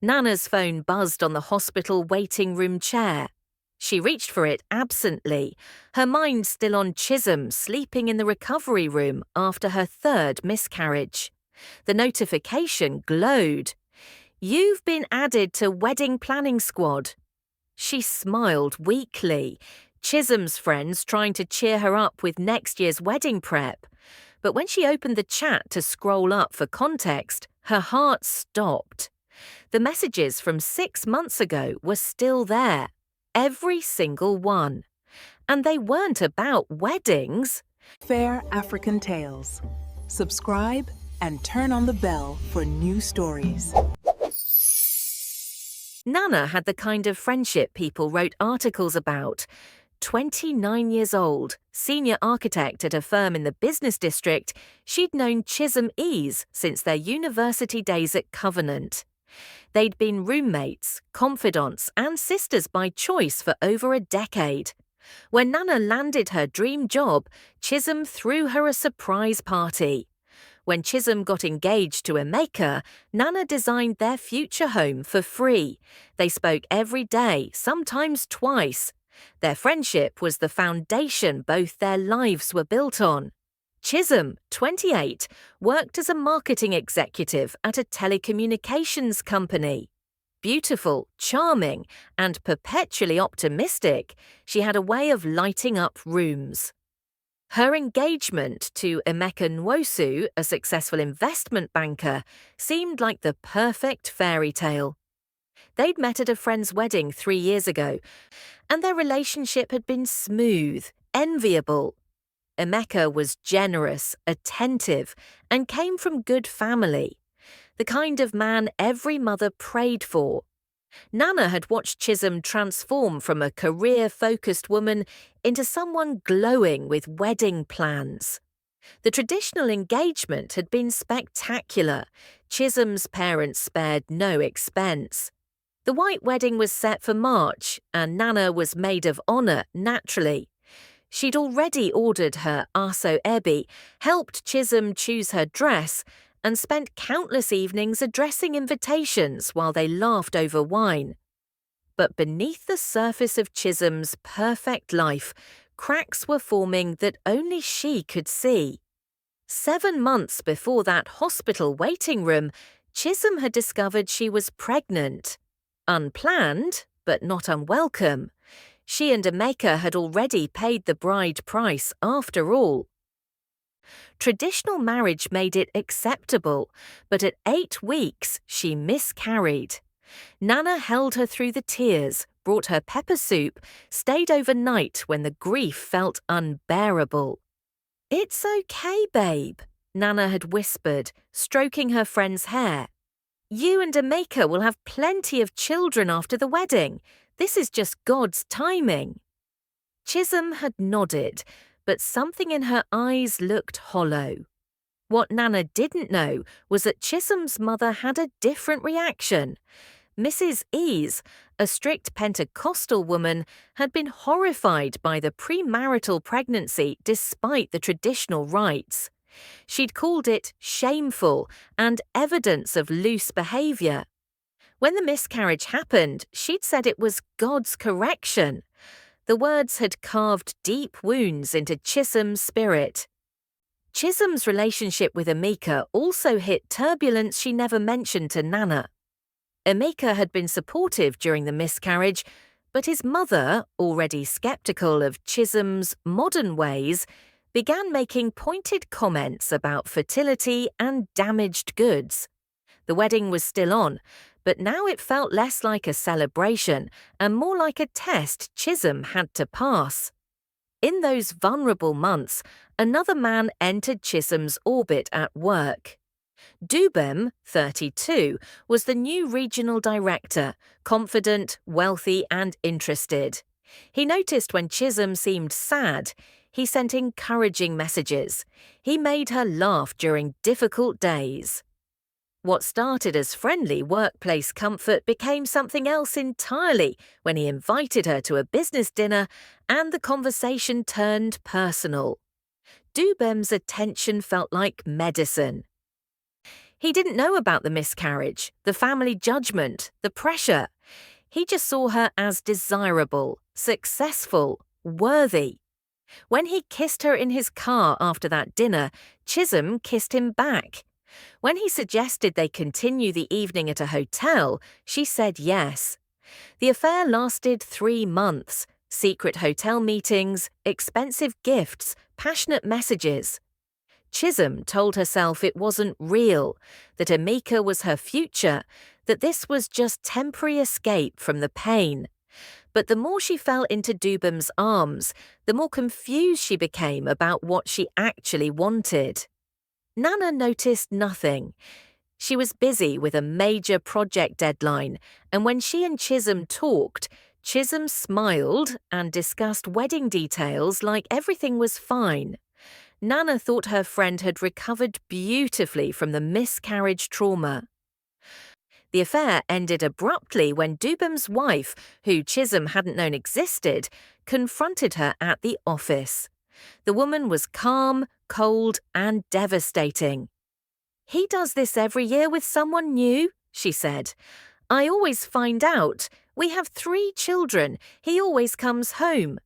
Nana's phone buzzed on the hospital waiting room chair. She reached for it absently, her mind still on Chisholm sleeping in the recovery room after her third miscarriage. The notification glowed. "You've been added to wedding planning squad." She smiled weakly, Chisholm's friends trying to cheer her up with next year's wedding prep. But when she opened the chat to scroll up for context, her heart stopped. The messages from 6 months ago were still there, every single one. And they weren't about weddings. Fair African Tales. Subscribe and turn on the bell for new stories. Nana had the kind of friendship people wrote articles about. 29 years old, senior architect at a firm in the business district, she'd known Chisholm Ease since their university days at Covenant. They'd been roommates, confidants, and sisters by choice for over a decade. When Nana landed her dream job, Chisholm threw her a surprise party. When Chisholm got engaged to Emeka, Nana designed their future home for free. They spoke every day, sometimes twice. Their friendship was the foundation both their lives were built on. Chisholm, 28, worked as a marketing executive at a telecommunications company. Beautiful, charming, and perpetually optimistic, she had a way of lighting up rooms. Her engagement to Emeka Nwosu, a successful investment banker, seemed like the perfect fairy tale. They'd met at a friend's wedding 3 years ago, and their relationship had been smooth, enviable. Emeka was generous, attentive, and came from good family. The kind of man every mother prayed for. Nana had watched Chisholm transform from a career-focused woman into someone glowing with wedding plans. The traditional engagement had been spectacular. Chisholm's parents spared no expense. The white wedding was set for March, and Nana was maid of honour naturally. She'd already ordered her aso ebi, helped Chisholm choose her dress, and spent countless evenings addressing invitations while they laughed over wine. But beneath the surface of Chisholm's perfect life, cracks were forming that only she could see. 7 months before that hospital waiting room, Chisholm had discovered she was pregnant. Unplanned, but not unwelcome. She and Emeka had already paid the bride price after all. Traditional marriage made it acceptable, but at 8 weeks she miscarried. Nana held her through the tears, brought her pepper soup, stayed overnight when the grief felt unbearable. "It's okay, babe," Nana had whispered, stroking her friend's hair. "You and Emeka will have plenty of children after the wedding. This is just God's timing." Chisholm had nodded, but something in her eyes looked hollow. What Nana didn't know was that Chisholm's mother had a different reaction. Mrs. Ease, a strict Pentecostal woman, had been horrified by the premarital pregnancy despite the traditional rites. She'd called it shameful and evidence of loose behaviour. When the miscarriage happened, she'd said it was God's correction. The words had carved deep wounds into Chisholm's spirit. Chisholm's relationship with Emeka also hit turbulence she never mentioned to Nana. Emeka had been supportive during the miscarriage, but his mother, already sceptical of Chisholm's modern ways, began making pointed comments about fertility and damaged goods. The wedding was still on, but now it felt less like a celebration and more like a test Chisholm had to pass. In those vulnerable months, another man entered Chisholm's orbit at work. Dubem, 32, was the new regional director, confident, wealthy, and interested. He noticed when Chisholm seemed sad. He sent encouraging messages. He made her laugh during difficult days. What started as friendly workplace comfort became something else entirely when he invited her to a business dinner and the conversation turned personal. Dubem's attention felt like medicine. He didn't know about the miscarriage, the family judgment, the pressure. He just saw her as desirable, successful, worthy. When he kissed her in his car after that dinner, Chisholm kissed him back. When he suggested they continue the evening at a hotel, she said yes. The affair lasted 3 months. Secret hotel meetings, expensive gifts, passionate messages. Chisholm told herself it wasn't real, that Amika was her future, that this was just temporary escape from the pain. But the more she fell into Dubham's arms, the more confused she became about what she actually wanted. Nana noticed nothing. She was busy with a major project deadline, and when she and Chisholm talked, Chisholm smiled and discussed wedding details like everything was fine. Nana thought her friend had recovered beautifully from the miscarriage trauma. The affair ended abruptly when Dubham's wife, who Chisholm hadn't known existed, confronted her at the office. The woman was calm, cold, and devastating. "He does this every year with someone new," she said. "I always find out. We have 3 children. He always comes home."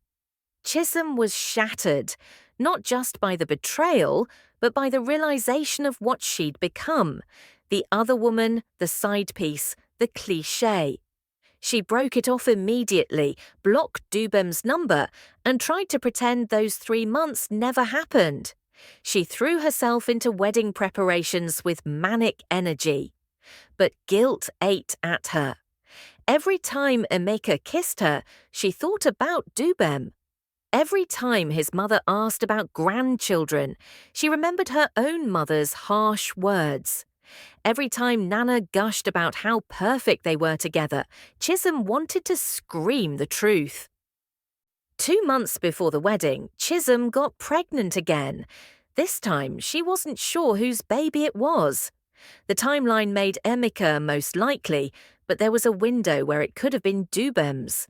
Chisholm was shattered, not just by the betrayal, but by the realization of what she'd become. The other woman, the side piece, the cliché. She broke it off immediately, blocked Dubham's number, and tried to pretend those 3 months never happened. She threw herself into wedding preparations with manic energy. But guilt ate at her. Every time Emeka kissed her, she thought about Dubham. Every time his mother asked about grandchildren, she remembered her own mother's harsh words. Every time Nana gushed about how perfect they were together, Chisholm wanted to scream the truth. 2 months before the wedding, Chisholm got pregnant again. This time, she wasn't sure whose baby it was. The timeline made Emeka most likely, but there was a window where it could have been Dubham's.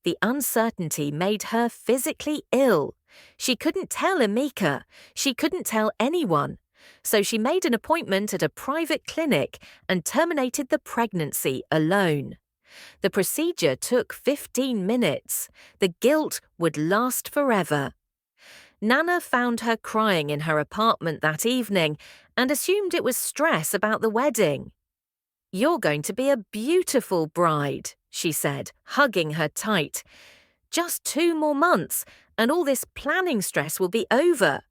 The uncertainty made her physically ill. She couldn't tell Emeka. She couldn't tell anyone. So she made an appointment at a private clinic and terminated the pregnancy alone. The procedure took 15 minutes. The guilt would last forever. Nana found her crying in her apartment that evening and assumed it was stress about the wedding. "You're going to be a beautiful bride," she said, hugging her tight. "Just 2 more months, and all this planning stress will be over.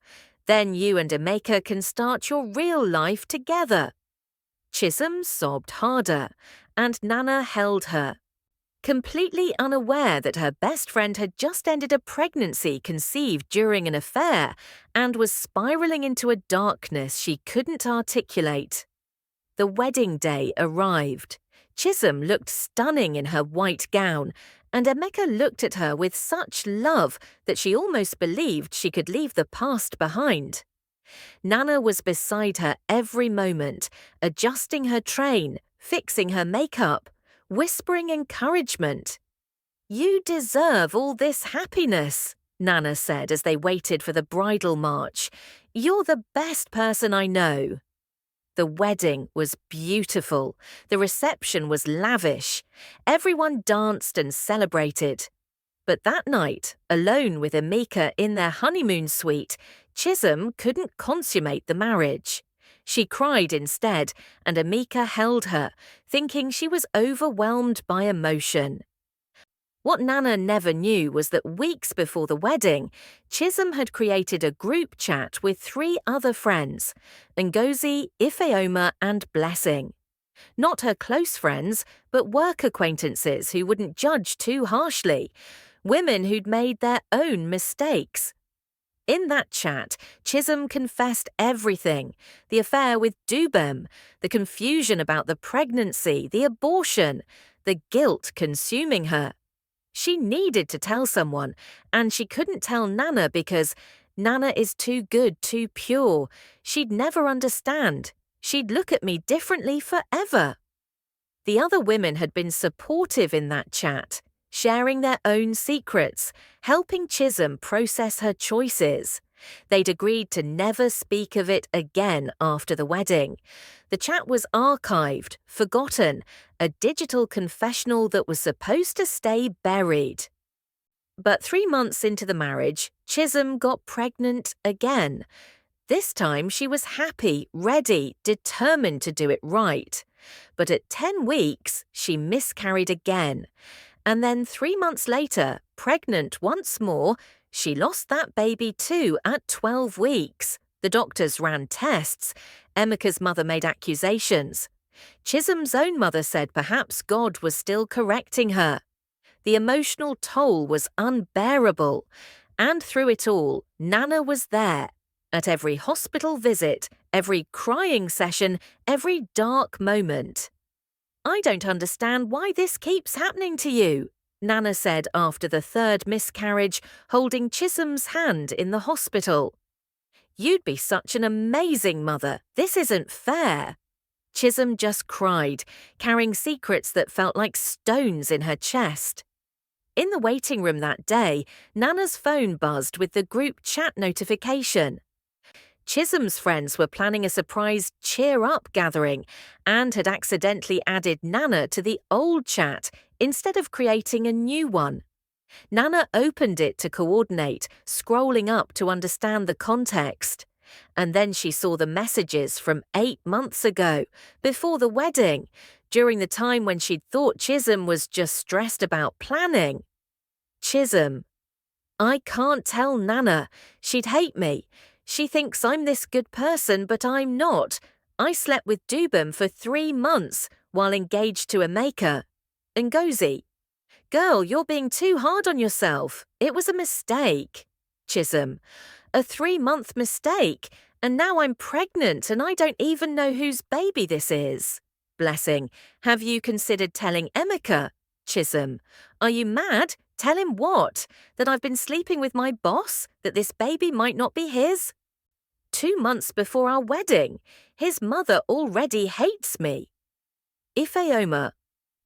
Then you and Emeka can start your real life together." Chisholm sobbed harder, and Nana held her. Completely unaware that her best friend had just ended a pregnancy conceived during an affair and was spiraling into a darkness she couldn't articulate. The wedding day arrived. Chisholm looked stunning in her white gown, and Emeka looked at her with such love that she almost believed she could leave the past behind. Nana was beside her every moment, adjusting her train, fixing her makeup, whispering encouragement. "You deserve all this happiness," Nana said as they waited for the bridal march. "You're the best person I know." The wedding was beautiful. The reception was lavish. Everyone danced and celebrated. But that night, alone with Emeka in their honeymoon suite, Chisholm couldn't consummate the marriage. She cried instead, and Emeka held her, thinking she was overwhelmed by emotion. What Nana never knew was that weeks before the wedding, Chisholm had created a group chat with 3 other friends, Ngozi, Ifeoma, and Blessing. Not her close friends, but work acquaintances who wouldn't judge too harshly, women who'd made their own mistakes. In that chat, Chisholm confessed everything: the affair with Dubham, the confusion about the pregnancy, the abortion, the guilt consuming her. She needed to tell someone, and she couldn't tell Nana because Nana is too good, too pure. She'd never understand. She'd look at me differently forever. The other women had been supportive in that chat, sharing their own secrets, helping Chisholm process her choices. They'd agreed to never speak of it again after the wedding. The chat was archived, forgotten, a digital confessional that was supposed to stay buried. But 3 months into the marriage, Chisholm got pregnant again. This time she was happy, ready, determined to do it right. But at 10 weeks, she miscarried again. And then 3 months later, pregnant once more, she lost that baby too at 12 weeks. The doctors ran tests. Emeka's mother made accusations. Chisholm's own mother said perhaps God was still correcting her. The emotional toll was unbearable. And through it all, Nana was there. At every hospital visit, every crying session, every dark moment. "I don't understand why this keeps happening to you," Nana said after the third miscarriage, holding Chisholm's hand in the hospital. "You'd be such an amazing mother. This isn't fair." Chisholm just cried, carrying secrets that felt like stones in her chest. In the waiting room that day, Nana's phone buzzed with the group chat notification. Chisholm's friends were planning a surprise cheer-up gathering and had accidentally added Nana to the old chat instead of creating a new one. Nana opened it to coordinate, scrolling up to understand the context. And then she saw the messages from 8 months ago, before the wedding, during the time when she'd thought Chisholm was just stressed about planning. Chisholm: "I can't tell Nana. She'd hate me. She thinks I'm this good person, but I'm not. I slept with Dubem for 3 months while engaged to Emeka." Ngozi: "Girl, you're being too hard on yourself. It was a mistake." Chisholm: "A 3-month mistake, and now I'm pregnant and I don't even know whose baby this is." Blessing: "Have you considered telling Emeka?" Chisholm: "Are you mad? Tell him what? That I've been sleeping with my boss? That this baby might not be his? 2 months before our wedding. His mother already hates me." Ifeoma: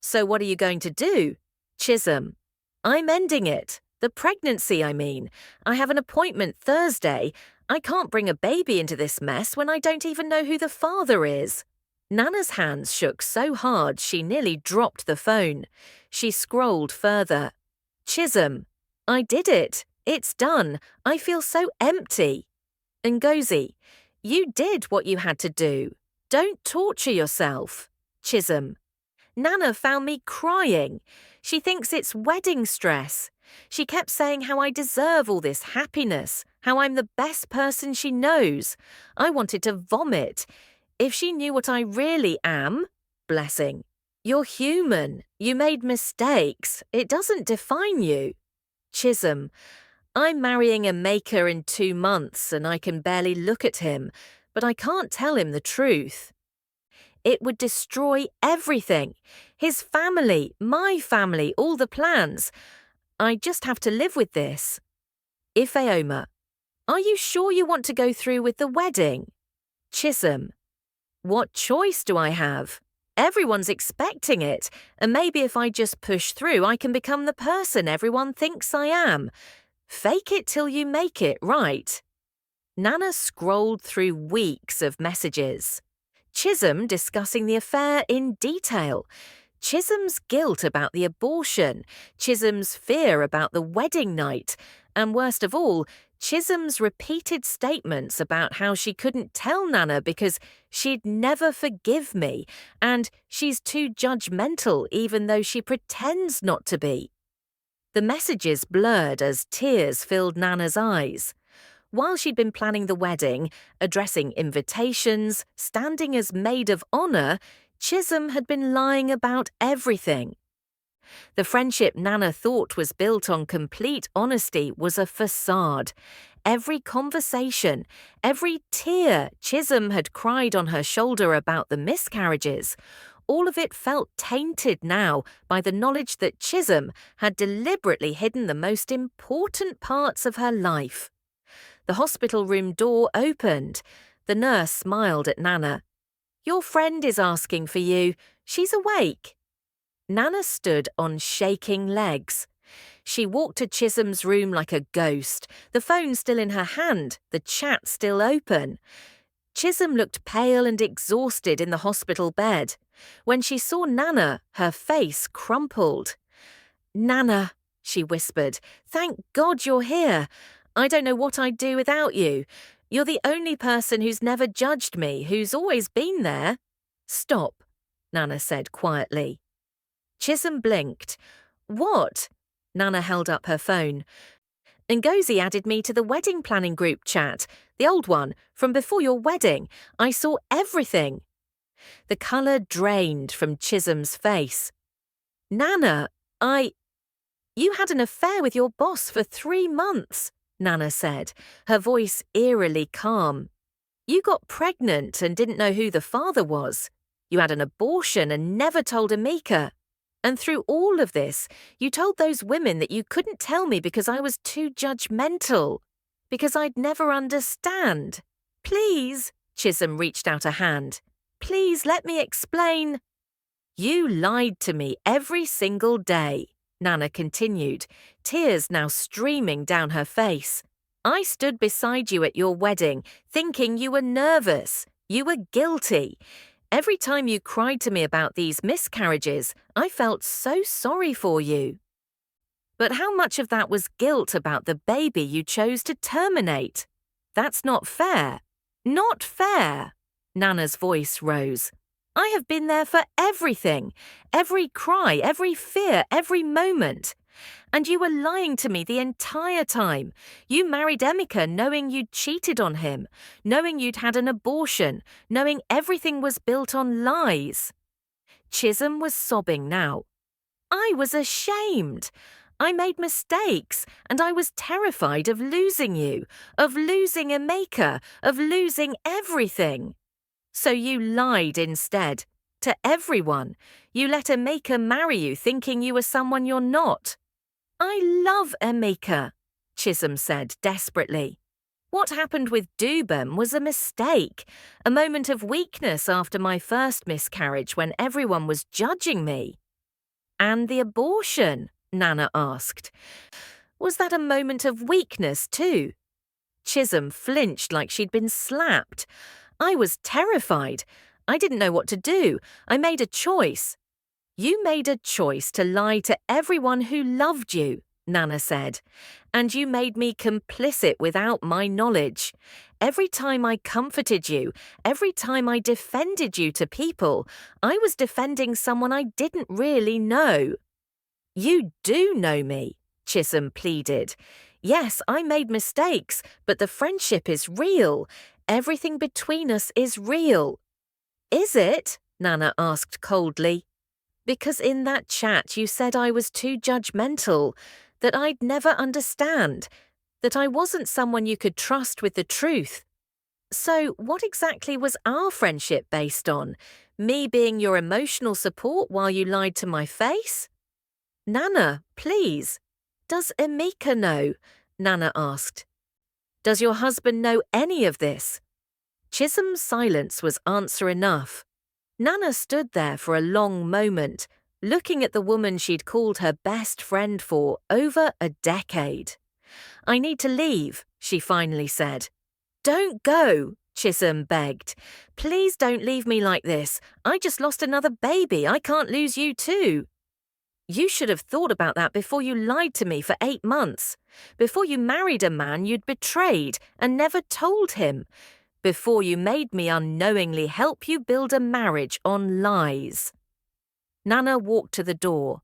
"So what are you going to do?" Chisholm: "I'm ending it. The pregnancy, I mean. I have an appointment Thursday. I can't bring a baby into this mess when I don't even know who the father is." Nana's hands shook so hard she nearly dropped the phone. She scrolled further. Chisholm: "I did it. It's done. I feel so empty." Ngozi: "You did what you had to do. Don't torture yourself." Chisholm: "Nana found me crying. She thinks it's wedding stress. She kept saying how I deserve all this happiness, how I'm the best person she knows. I wanted to vomit. If she knew what I really am..." Blessing: "You're human. You made mistakes. It doesn't define you." Chisholm: "I'm marrying Emeka in 2 months and I can barely look at him, but I can't tell him the truth. It would destroy everything. His family, my family, all the plans. I just have to live with this." Ifeoma: "Are you sure you want to go through with the wedding?" Chisholm: "What choice do I have? Everyone's expecting it, and maybe if I just push through, I can become the person everyone thinks I am. Fake it till you make it, right?" Nana scrolled through weeks of messages. Chisholm discussing the affair in detail. Chisholm's guilt about the abortion, Chisholm's fear about the wedding night, and worst of all, Chisholm's repeated statements about how she couldn't tell Nana because she'd never forgive me, and she's too judgmental even though she pretends not to be. The messages blurred as tears filled Nana's eyes. While she'd been planning the wedding, addressing invitations, standing as maid of honor, Chisholm had been lying about everything. The friendship Nana thought was built on complete honesty was a facade. Every conversation, every tear Chisholm had cried on her shoulder about the miscarriages, all of it felt tainted now by the knowledge that Chisholm had deliberately hidden the most important parts of her life. The hospital room door opened. The nurse smiled at Nana. "Your friend is asking for you. She's awake." Nana stood on shaking legs. She walked to Chisholm's room like a ghost, the phone still in her hand, the chat still open. Chisholm looked pale and exhausted in the hospital bed. When she saw Nana, her face crumpled. "Nana," she whispered, "thank God you're here. I don't know what I'd do without you. You're the only person who's never judged me, who's always been there." "Stop," Nana said quietly. Chisholm blinked. "What?" Nana held up her phone. "Ngozi added me to the wedding planning group chat, the old one, from before your wedding. I saw everything." The colour drained from Chisholm's face. "Nana, You had an affair with your boss for 3 months," Nana said, her voice eerily calm. "You got pregnant and didn't know who the father was. You had an abortion and never told Amika. And through all of this, you told those women that you couldn't tell me because I was too judgmental, because I'd never understand. Please," Chisholm reached out a hand. "Please let me explain." "You lied to me every single day," Nana continued, tears now streaming down her face. "I stood beside you at your wedding, thinking you were nervous. You were guilty. Every time you cried to me about these miscarriages, I felt so sorry for you. But how much of that was guilt about the baby you chose to terminate? That's not fair. Not fair." Nana's voice rose. "I have been there for everything, every cry, every fear, every moment. And you were lying to me the entire time. You married Emeka knowing you'd cheated on him, knowing you'd had an abortion, knowing everything was built on lies." Chisholm was sobbing now. "I was ashamed. I made mistakes, and I was terrified of losing you, of losing Emeka, of losing everything. So you lied instead. To everyone. You let Emeka marry you thinking you were someone you're not." "I love Emeka," Chisholm said desperately. "What happened with Dubem was a mistake, a moment of weakness after my first miscarriage when everyone was judging me." "And the abortion?" Nana asked. "Was that a moment of weakness too?" Chisholm flinched like she'd been slapped. "I was terrified. I didn't know what to do. I made a choice." "You made a choice to lie to everyone who loved you," Nana said. "And you made me complicit without my knowledge. Every time I comforted you, every time I defended you to people, I was defending someone I didn't really know." "You do know me," Chisholm pleaded. "Yes, I made mistakes, but the friendship is real. Everything between us is real." "Is it?" Nana asked coldly. "Because in that chat you said I was too judgmental, that I'd never understand, that I wasn't someone you could trust with the truth. So what exactly was our friendship based on? Me being your emotional support while you lied to my face?" "Nana, please. Does Emeka know?" Nana asked. "Does your husband know any of this?" Chisholm's silence was answer enough. Nana stood there for a long moment, looking at the woman she'd called her best friend for over a decade. "I need to leave," she finally said. "Don't go," Chisholm begged. "Please don't leave me like this. I just lost another baby. I can't lose you too." "You should have thought about that before you lied to me for 8 months, before you married a man you'd betrayed and never told him, before you made me unknowingly help you build a marriage on lies." Nana walked to the door.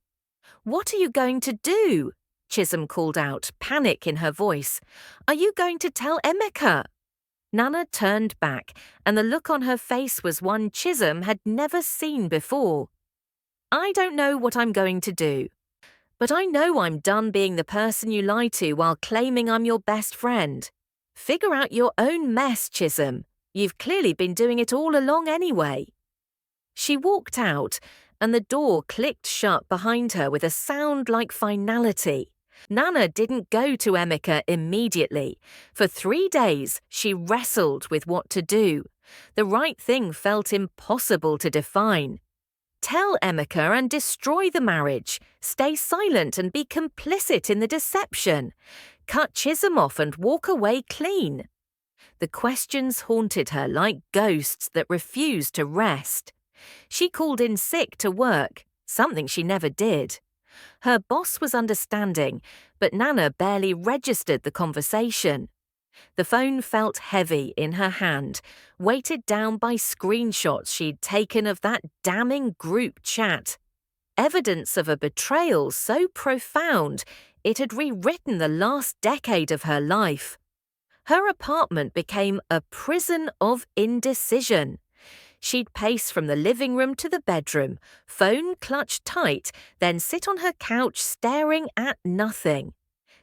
"What are you going to do?" Chisholm called out, panic in her voice. "Are you going to tell Emeka?" Nana turned back, and the look on her face was one Chisholm had never seen before. "I don't know what I'm going to do. But I know I'm done being the person you lie to while claiming I'm your best friend. Figure out your own mess, Chisholm. You've clearly been doing it all along anyway." She walked out, and the door clicked shut behind her with a sound like finality. Nana didn't go to Emeka immediately. For 3 days, she wrestled with what to do. The right thing felt impossible to define. Tell Emeka and destroy the marriage. Stay silent and be complicit in the deception. Cut Chisholm off and walk away clean. The questions haunted her like ghosts that refused to rest. She called in sick to work, something she never did. Her boss was understanding, but Nana barely registered the conversation. The phone felt heavy in her hand, weighted down by screenshots she'd taken of that damning group chat. Evidence of a betrayal so profound it had rewritten the last decade of her life. Her apartment became a prison of indecision. She'd pace from the living room to the bedroom, phone clutched tight, then sit on her couch staring at nothing.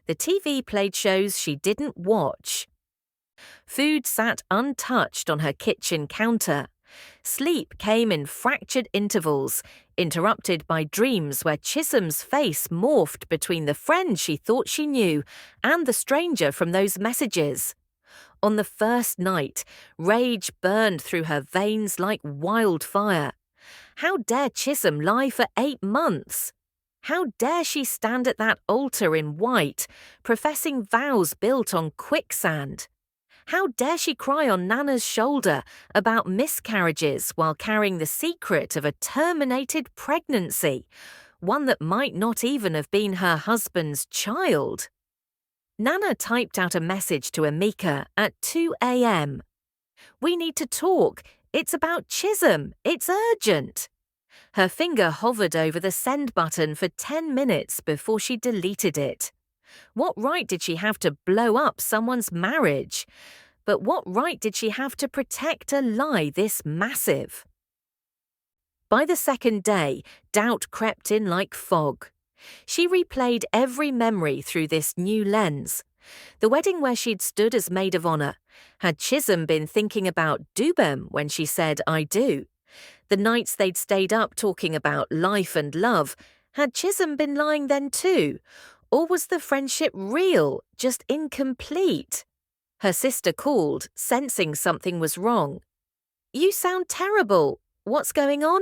The TV played shows she didn't watch. Food sat untouched on her kitchen counter. Sleep came in fractured intervals, interrupted by dreams where Chisholm's face morphed between the friend she thought she knew and the stranger from those messages. On the first night, rage burned through her veins like wildfire. How dare Chisholm lie for 8 months? How dare she stand at that altar in white, professing vows built on quicksand? How dare she cry on Nana's shoulder about miscarriages while carrying the secret of a terminated pregnancy, one that might not even have been her husband's child? Nana typed out a message to Emeka at 2 a.m. "We need to talk. It's about Chisholm. It's urgent." Her finger hovered over the send button for 10 minutes before she deleted it. What right did she have to blow up someone's marriage? But what right did she have to protect a lie this massive? By the second day, doubt crept in like fog. She replayed every memory through this new lens. The wedding where she'd stood as maid of honour. Had Chisholm been thinking about Dubem when she said, "I do"? The nights they'd stayed up talking about life and love. Had Chisholm been lying then too? Or was the friendship real, just incomplete? Her sister called, sensing something was wrong. "You sound terrible. What's going on?"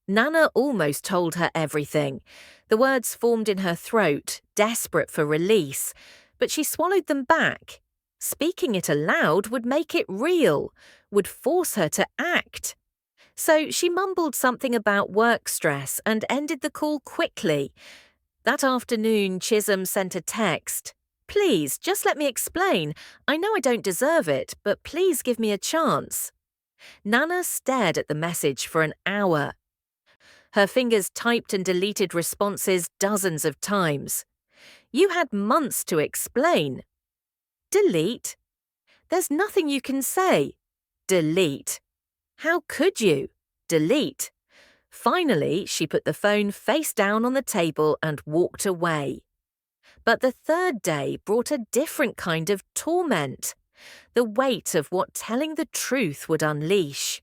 Nana almost told her everything. The words formed in her throat, desperate for release, but she swallowed them back. Speaking it aloud would make it real, would force her to act. So she mumbled something about work stress and ended the call quickly. That afternoon, Chisholm sent a text. "Please, just let me explain. I know I don't deserve it, but please give me a chance." Nana stared at the message for an hour. Her fingers typed and deleted responses dozens of times. "You had months to explain." Delete? "There's nothing you can say." Delete. "How could you?" Delete. Finally, she put the phone face down on the table and walked away. But the third day brought a different kind of torment. The weight of what telling the truth would unleash.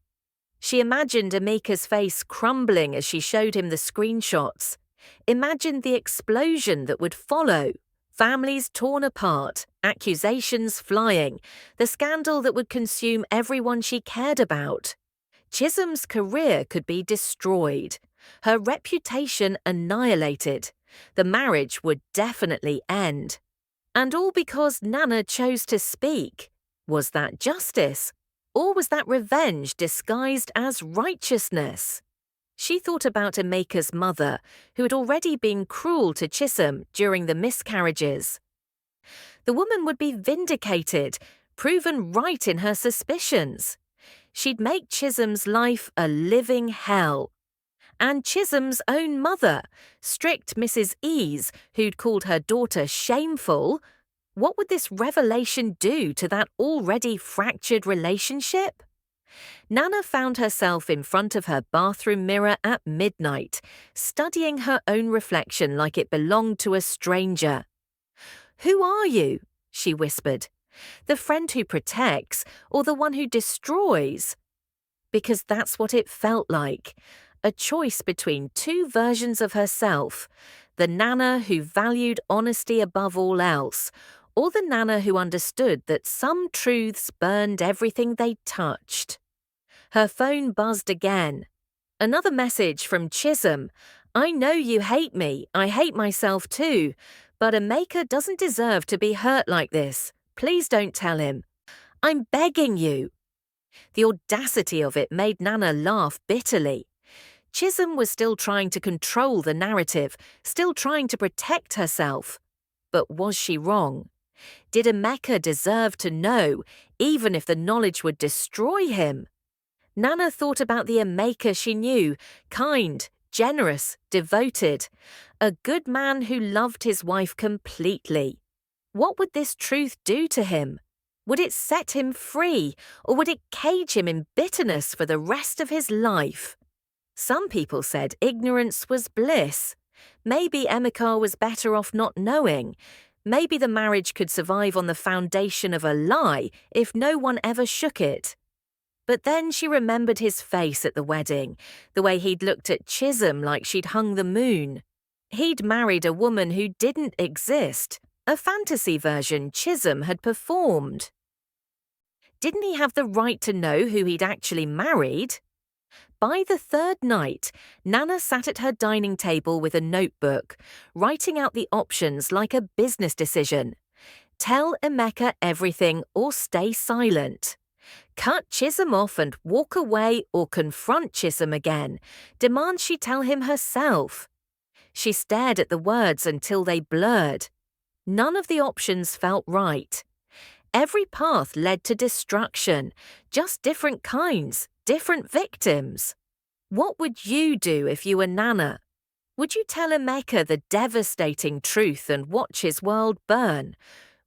She imagined Emeka's face crumbling as she showed him the screenshots. Imagined the explosion that would follow. Families torn apart, accusations flying, the scandal that would consume everyone she cared about. Chisholm's career could be destroyed, her reputation annihilated. The marriage would definitely end. And all because Nana chose to speak. Was that justice? Or was that revenge disguised as righteousness? She thought about Emeka's mother, who had already been cruel to Chisholm during the miscarriages. The woman would be vindicated, proven right in her suspicions. She'd make Chisholm's life a living hell. And Chisholm's own mother, strict Mrs. Ease, who'd called her daughter shameful, what would this revelation do to that already fractured relationship? Nana found herself in front of her bathroom mirror at midnight, studying her own reflection like it belonged to a stranger. "Who are you?" she whispered. "The friend who protects or the one who destroys?" Because that's what it felt like. A choice between two versions of herself, the Nana who valued honesty above all else, or the Nana who understood that some truths burned everything they touched. Her phone buzzed again. Another message from Chisholm. I know you hate me. I hate myself too. But Emeka doesn't deserve to be hurt like this. Please don't tell him. I'm begging you. The audacity of it made Nana laugh bitterly. Chisholm was still trying to control the narrative, still trying to protect herself. But was she wrong? Did Emeka deserve to know, even if the knowledge would destroy him? Nana thought about the Emeka she knew, kind, generous, devoted. A good man who loved his wife completely. What would this truth do to him? Would it set him free, or would it cage him in bitterness for the rest of his life? Some people said ignorance was bliss. Maybe Emeka was better off not knowing. Maybe the marriage could survive on the foundation of a lie if no one ever shook it. But then she remembered his face at the wedding, the way he'd looked at Chisholm like she'd hung the moon. He'd married a woman who didn't exist, a fantasy version Chisholm had performed. Didn't he have the right to know who he'd actually married? By the third night, Nana sat at her dining table with a notebook, writing out the options like a business decision. Tell Emeka everything or stay silent. Cut Chisholm off and walk away or confront Chisholm again. Demand she tell him herself. She stared at the words until they blurred. None of the options felt right. Every path led to destruction, just different kinds, different victims. What would you do if you were Nana? Would you tell Emeka the devastating truth and watch his world burn?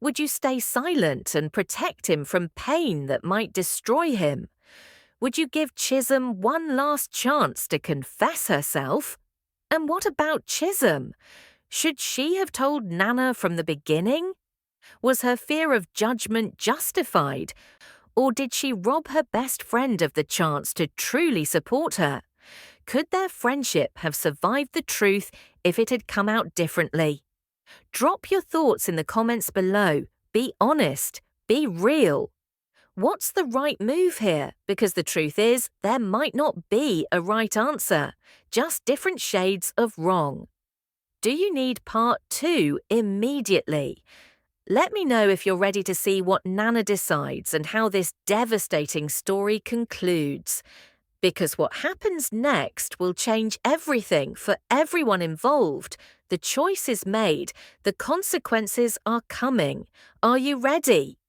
Would you stay silent and protect him from pain that might destroy him? Would you give Chisholm one last chance to confess herself? And what about Chisholm? Should she have told Nana from the beginning? Was her fear of judgment justified? Or did she rob her best friend of the chance to truly support her? Could their friendship have survived the truth if it had come out differently? Drop your thoughts in the comments below. Be honest. Be real. What's the right move here? Because the truth is, there might not be a right answer, just different shades of wrong. Do you need part 2 immediately? Let me know if you're ready to see what Nana decides and how this devastating story concludes. Because what happens next will change everything for everyone involved. The choice is made. The consequences are coming. Are you ready?